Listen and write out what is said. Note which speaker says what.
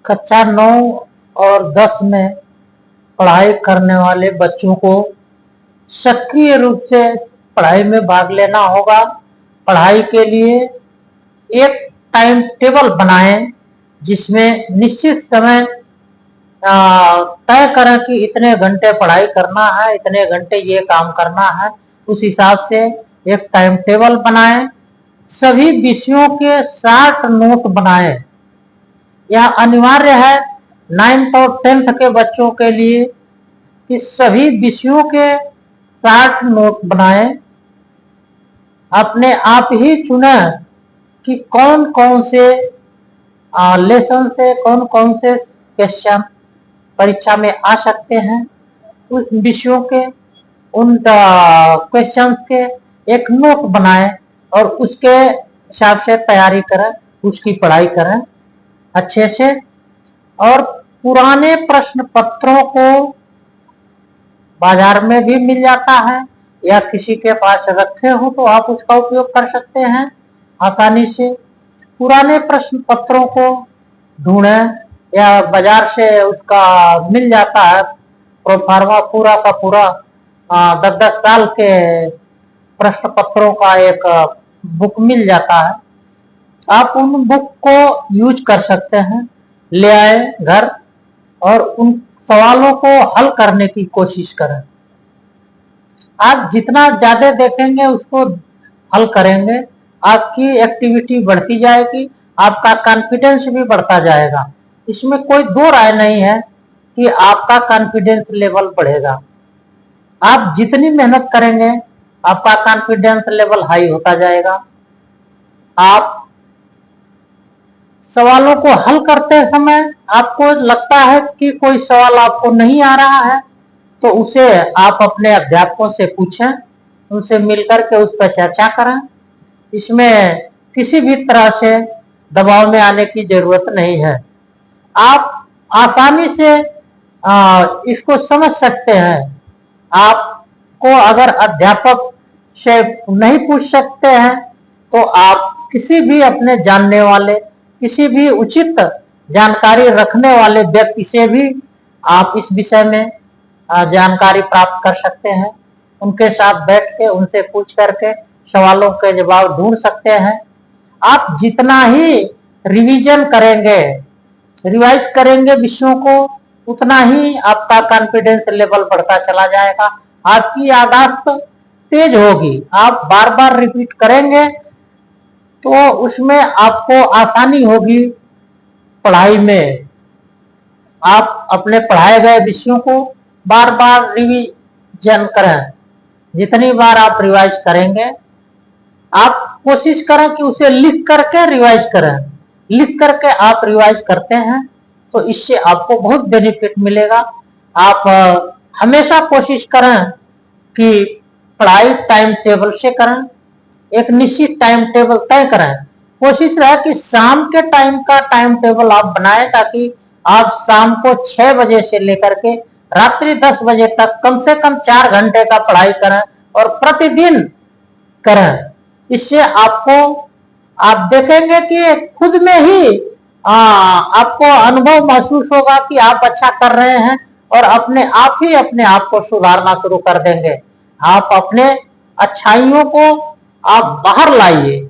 Speaker 1: कक्षा 9 और 10 में पढ़ाई करने वाले बच्चों को सक्रिय रूप से पढ़ाई में भाग लेना होगा। पढ़ाई के लिए एक टाइम टेबल बनाएं जिसमें निश्चित समय तय करें कि इतने घंटे पढ़ाई करना है, इतने घंटे ये काम करना है। उस हिसाब से एक टाइम टेबल बनाएं। सभी विषयों के 60 नोट बनाएं। यह अनिवार्य है 9th और 10th के बच्चों के लिए कि सभी विषयों के 60 नोट बनाएं। अपने आप ही चुनें कि कौन कौन से लेसन से कौन कौन से क्वेश्चन परीक्षा में आ सकते हैं। उस विषयों के उन क्वेश्चंस के एक नोट बनाएं और उसके हिसाब से तैयारी करें, उसकी पढ़ाई करें अच्छे से। और पुराने प्रश्न पत्रों को बाजार में भी मिल जाता है या किसी के पास रखे हो तो आप उसका उपयोग कर सकते हैं आसानी से। पुराने प्रश्न पत्रों को ढूंढें या बाजार से उसका मिल जाता है प्रोफार्मा पूरा का पूरा 10-10 साल के प्रश्न पत्रों का एक बुक मिल जाता है। आप उन बुक को यूज कर सकते हैं। ले आए घर और उन सवालों को हल करने की कोशिश करें। आप जितना ज्यादा देखेंगे उसको हल करेंगे, आपकी एक्टिविटी बढ़ती जाएगी, आपका कॉन्फिडेंस भी बढ़ता जाएगा। इसमें कोई दो राय नहीं है कि आपका कॉन्फिडेंस लेवल बढ़ेगा। आप जितनी मेहनत करेंगे आपका कॉन्फिडेंस लेवल हाई होता जाएगा। आप सवालों को हल करते समय आपको लगता है कि कोई सवाल आपको नहीं आ रहा है तो उसे आप अपने अध्यापकों से पूछें, उनसे मिलकर के उस पर चर्चा करें। इसमें किसी भी तरह से दबाव में आने की जरूरत नहीं है। आप आसानी से इसको समझ सकते हैं। आपको अगर अध्यापक से नहीं पूछ सकते हैं तो आप किसी भी अपने जानने वाले, किसी भी उचित जानकारी रखने वाले व्यक्ति से भी आप इस विषय में जानकारी प्राप्त कर सकते हैं। उनके साथ बैठ के उनसे पूछ करके सवालों के जवाब ढूंढ सकते हैं। आप जितना ही रिवीजन करेंगे, रिवाइज करेंगे विषयों को, उतना ही आपका कॉन्फिडेंस लेवल बढ़ता चला जाएगा। आपकी याददाश्त तेज होगी। आप बार बार रिपीट करेंगे तो उसमें आपको आसानी होगी पढ़ाई में। आप अपने पढ़ाए गए विषयों को बार बार रिवीजन करें। जितनी बार आप रिवाइज करेंगे, आप कोशिश करें कि उसे लिख करके रिवाइज करें। लिख करके आप रिवाइज करते हैं तो इससे आपको बहुत बेनिफिट मिलेगा। आप हमेशा कोशिश करें कि पढ़ाई टाइम टेबल से करें। एक निश्चित टाइम टेबल तय करें। कोशिश रहे कि शाम के टाइम का टाइम टेबल आप बनाएं ताकि आप शाम को 6 बजे से लेकर के रात्रि 10 बजे तक कम से कम 4 घंटे का पढ़ाई करें और प्रतिदिन करें। इससे आप देखेंगे कि खुद में ही आपको अनुभव महसूस होगा कि आप अच्छा कर रहे हैं और अपने आप को सुधारना शुरू कर देंगे। आप अपने अच्छाइयों को आप बाहर लाइए।